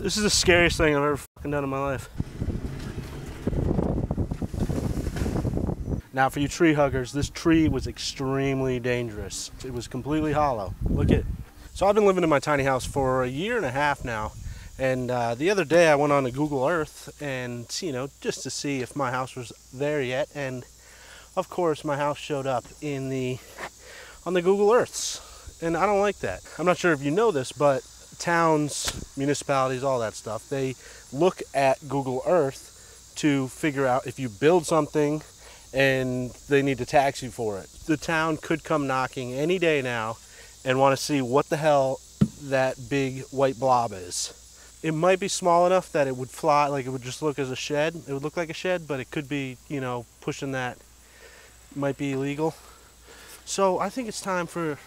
This is the scariest thing I've ever fucking done in my life. Now for you tree huggers, this tree was extremely dangerous. It was completely hollow. Look at it. So I've been living in my tiny house for 1.5 years now. And the other day I went on to Google Earth and, just to see if my house was there yet. And of course my house showed up on the Google Earths. And I don't like that. I'm not sure if you know this, but towns, municipalities, all that stuff, they look at Google Earth to figure out if you build something and they need to tax you for it. The town could come knocking any day now and want to see what the hell that big white blob is. It might be small enough that it would fly, like it would just look as a shed. It would look like a shed, but it could be, pushing that might be illegal. So I think it's time for,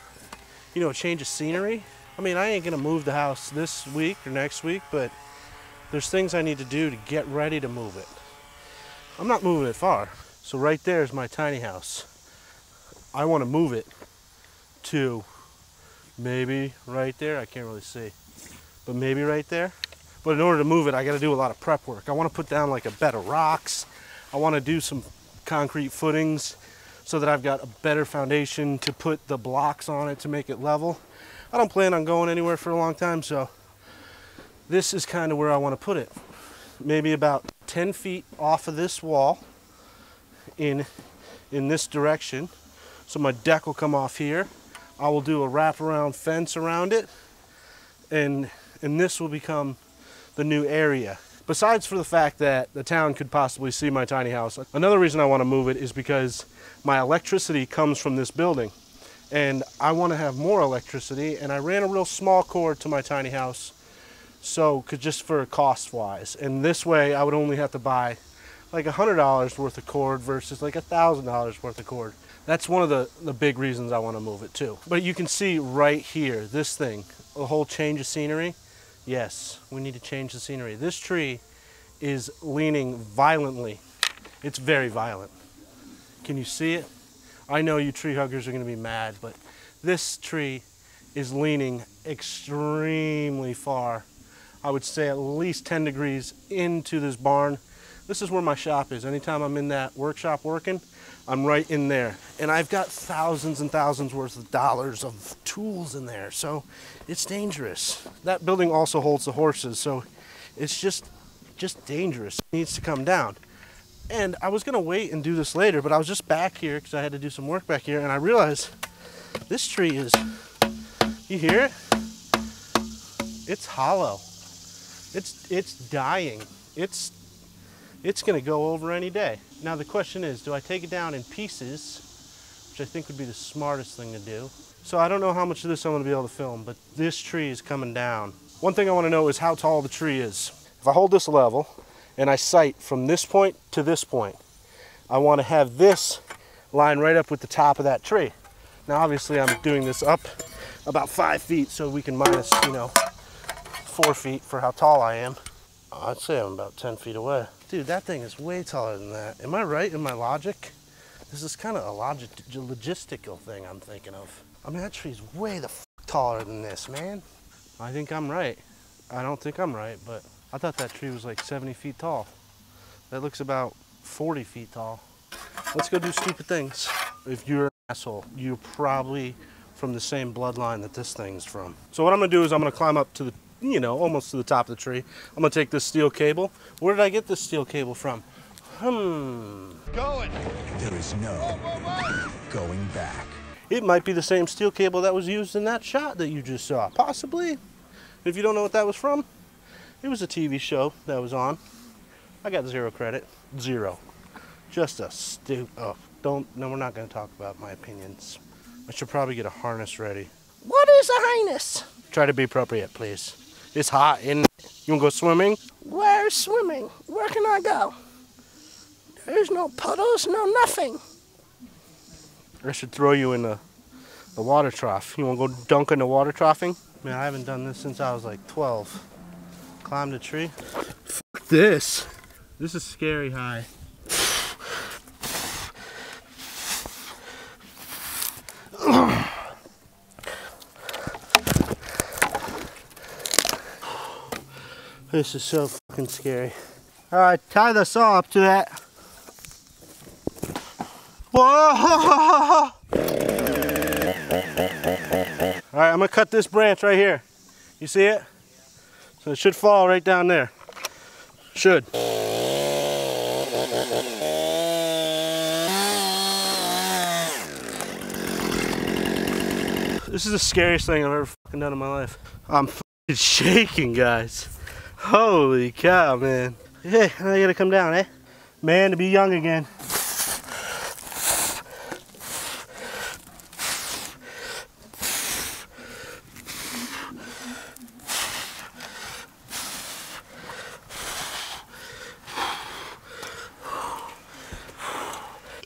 a change of scenery. I mean, I ain't gonna move the house this week or next week, but there's things I need to do to get ready to move it. I'm not moving it far. So right there is my tiny house. I want to move it to maybe right there. I can't really see, but maybe right there. But in order to move it, I got to do a lot of prep work. I want to put down like a bed of rocks. I want to do some concrete footings so that I've got a better foundation to put the blocks on it to make it level. I don't plan on going anywhere for a long time, so this is kind of where I want to put it. Maybe about 10 feet off of this wall in this direction. So my deck will come off here. I will do a wraparound fence around it, and this will become the new area. Besides for the fact that the town could possibly see my tiny house, another reason I want to move it is because my electricity comes from this building, and I want to have more electricity, and I ran a real small cord to my tiny house, so just for cost wise, and this way I would only have to buy like $100 worth of cord versus like $1,000 worth of cord. That's one of the big reasons I want to move it too. But you can see right here, this thing, a whole change of scenery. Yes, we need to change the scenery. This tree is leaning violently. It's very violent. Can you see it? I know you tree huggers are going to be mad, but this tree is leaning extremely far. I would say at least 10 degrees into this barn. This is where my shop is. Anytime I'm in that workshop working, I'm right in there. And I've got thousands and thousands worth of dollars of tools in there, so it's dangerous. That building also holds the horses, so it's just dangerous. It needs to come down. And I was gonna wait and do this later, but I was just back here because I had to do some work back here, and I realized this tree is, you hear it? It's hollow. It's dying. It's gonna go over any day. Now the question is, do I take it down in pieces, which I think would be the smartest thing to do? So I don't know how much of this I'm gonna be able to film, but this tree is coming down. One thing I wanna know is how tall the tree is. If I hold this level and I sight from this point to this point, I wanna have this line right up with the top of that tree. Now obviously I'm doing this up about 5 feet so we can minus, 4 feet for how tall I am. I'd say I'm about 10 feet away. Dude, that thing is way taller than that. Am I right in my logic? This is kind of a logistical thing I'm thinking of. I mean, that tree's way the f taller than this, man. I think I'm right. I don't think I'm right, but I thought that tree was like 70 feet tall. That looks about 40 feet tall. Let's go do stupid things. If you're an asshole, you're probably from the same bloodline that this thing's from. So what I'm gonna do is I'm gonna climb up to the almost to the top of the tree. I'm gonna take this steel cable. Where did I get this steel cable from? Going. There is no going back. It might be the same steel cable that was used in that shot that you just saw. Possibly. If you don't know what that was from, it was a TV show that was on. I got 0 credit. 0. Just a no, we're not gonna talk about my opinions. I should probably get a harness ready. What is a harness? Try to be appropriate, please. It's hot, isn't it? You wanna go swimming? Where's swimming? Where can I go? There's no puddles, no nothing. I should throw you in the water trough. You wanna go dunk in the water troughing? Man, I haven't done this since I was like 12. Climbed a tree. Fuck this. This is scary high. This is so fucking scary. All right, tie the saw up to that. Whoa! All right, I'm gonna cut this branch right here. You see it? So it should fall right down there. Should. This is the scariest thing I've ever fucking done in my life. I'm fucking shaking, guys. Holy cow, man. Hey, now you gotta come down, eh? Man, to be young again.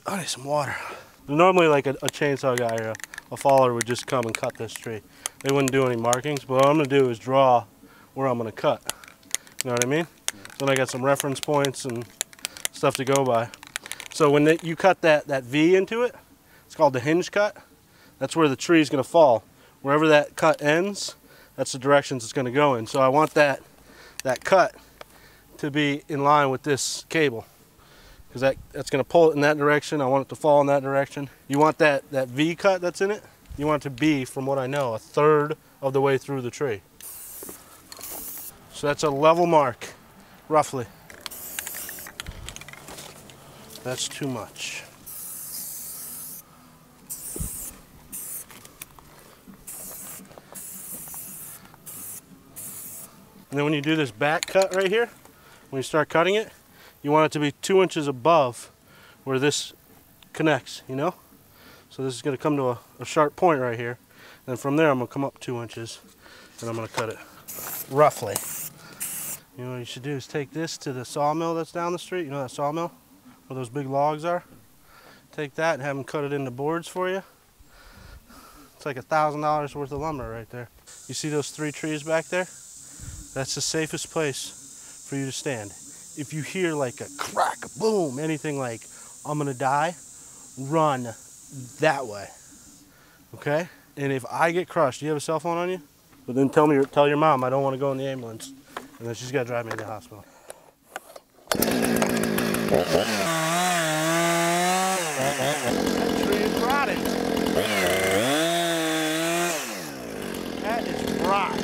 I need some water. Normally, like a chainsaw guy or a faller would just come and cut this tree. They wouldn't do any markings, but what I'm gonna do is draw where I'm gonna cut. You know what I mean? So then I got some reference points and stuff to go by. So when you cut that V into it, it's called the hinge cut. That's where the tree is gonna fall. Wherever that cut ends, that's the directions it's gonna go in. So I want that cut to be in line with this cable, because that's going to pull it in that direction. I want it to fall in that direction. You want that V cut that's in it, you want it to be, from what I know, 1/3 of the way through the tree. So that's a level mark, roughly. That's too much. And then when you do this back cut right here, when you start cutting it, you want it to be 2 inches above where this connects, you know? So this is gonna come to a sharp point right here. And from there, I'm gonna come up 2 inches and I'm gonna cut it roughly. You know what you should do is take this to the sawmill that's down the street. You know that sawmill where those big logs are? Take that and have them cut it into boards for you. It's like $1,000 worth of lumber right there. You see those 3 trees back there? That's the safest place for you to stand. If you hear like a crack, a boom, anything like, I'm gonna die, run that way, okay? And if I get crushed, do you have a cell phone on you? But then tell your mom I don't want to go in the ambulance, and then she's gotta drive me to the hospital. That tree is rotted. That is rot.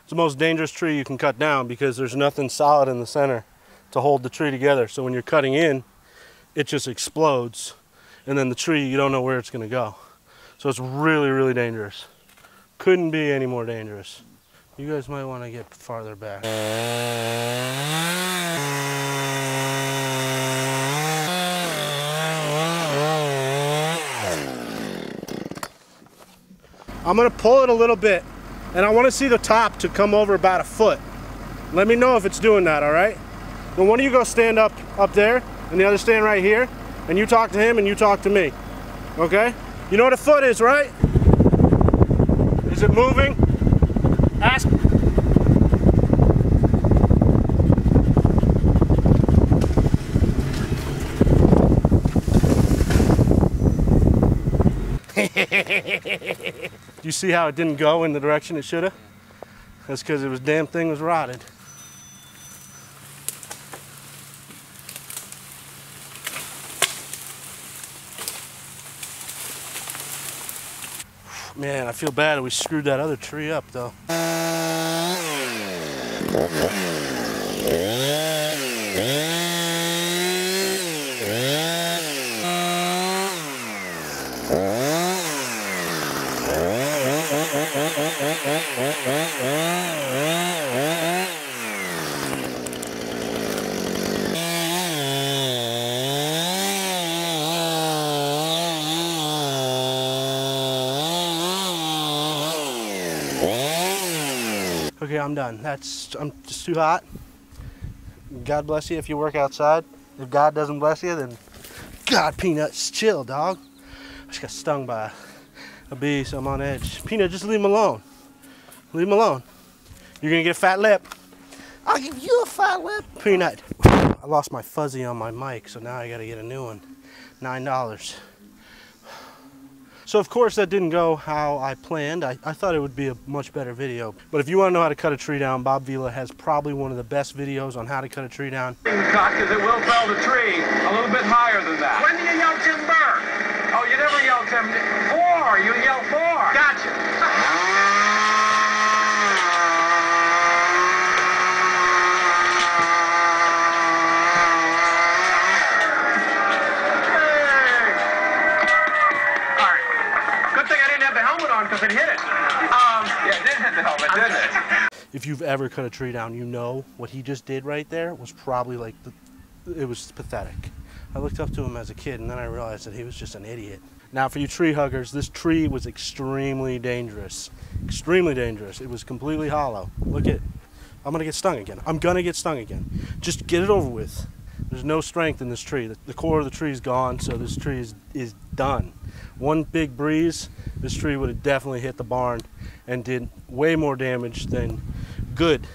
It's the most dangerous tree you can cut down because there's nothing solid in the center to hold the tree together. So when you're cutting in, it just explodes. And then the tree, you don't know where it's gonna go. So it's really, really dangerous. Couldn't be any more dangerous. You guys might wanna get farther back. I'm gonna pull it a little bit, and I wanna see the top to come over about 1 foot. Let me know if it's doing that, all right? Then one of you go stand up there, and the other stand right here, and you talk to him and you talk to me, okay? You know what 1 foot is, right? Is it moving? Ask. Do you see how it didn't go in the direction it should have? That's because it was damn thing was rotted. Man, I feel bad we screwed that other tree up though. Okay, I'm done. I'm just too hot. God bless you if you work outside. If God doesn't bless you, then God, Peanut's chill, dog. I just got stung by a bee, so I'm on edge. Peanut, just leave him alone. Leave him alone. You're gonna get a fat lip. I'll give you a fat lip. Peanut. I lost my fuzzy on my mic, so now I gotta get a new one. $9. So of course that didn't go how I planned. I thought it would be a much better video. But if you want to know how to cut a tree down, Bob Vila has probably one of the best videos on how to cut a tree down. Cut, because it will fell the tree a little bit higher than that. When do you yell timber? Oh, you never yell timber. 4. You yell 4. Gotcha. Because it hit it. Yeah, it did hit the helmet, didn't it? If you've ever cut a tree down, you know what he just did right there was probably like, it was pathetic. I looked up to him as a kid and then I realized that he was just an idiot. Now for you tree huggers, this tree was extremely dangerous. Extremely dangerous. It was completely hollow. Look at, I'm gonna get stung again. I'm gonna get stung again. Just get it over with. There's no strength in this tree. The core of the tree is gone, so this tree is done. One big breeze, this tree would have definitely hit the barn and did way more damage than good.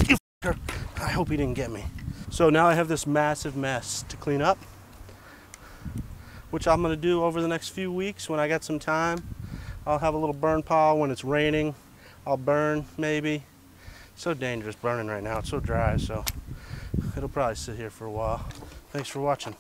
You f***er. I hope he didn't get me. So now I have this massive mess to clean up, which I'm gonna do over the next few weeks when I got some time. I'll have a little burn pile when it's raining. I'll burn maybe. It's so dangerous burning right now, it's so dry, so it'll probably sit here for a while. Thanks for watching.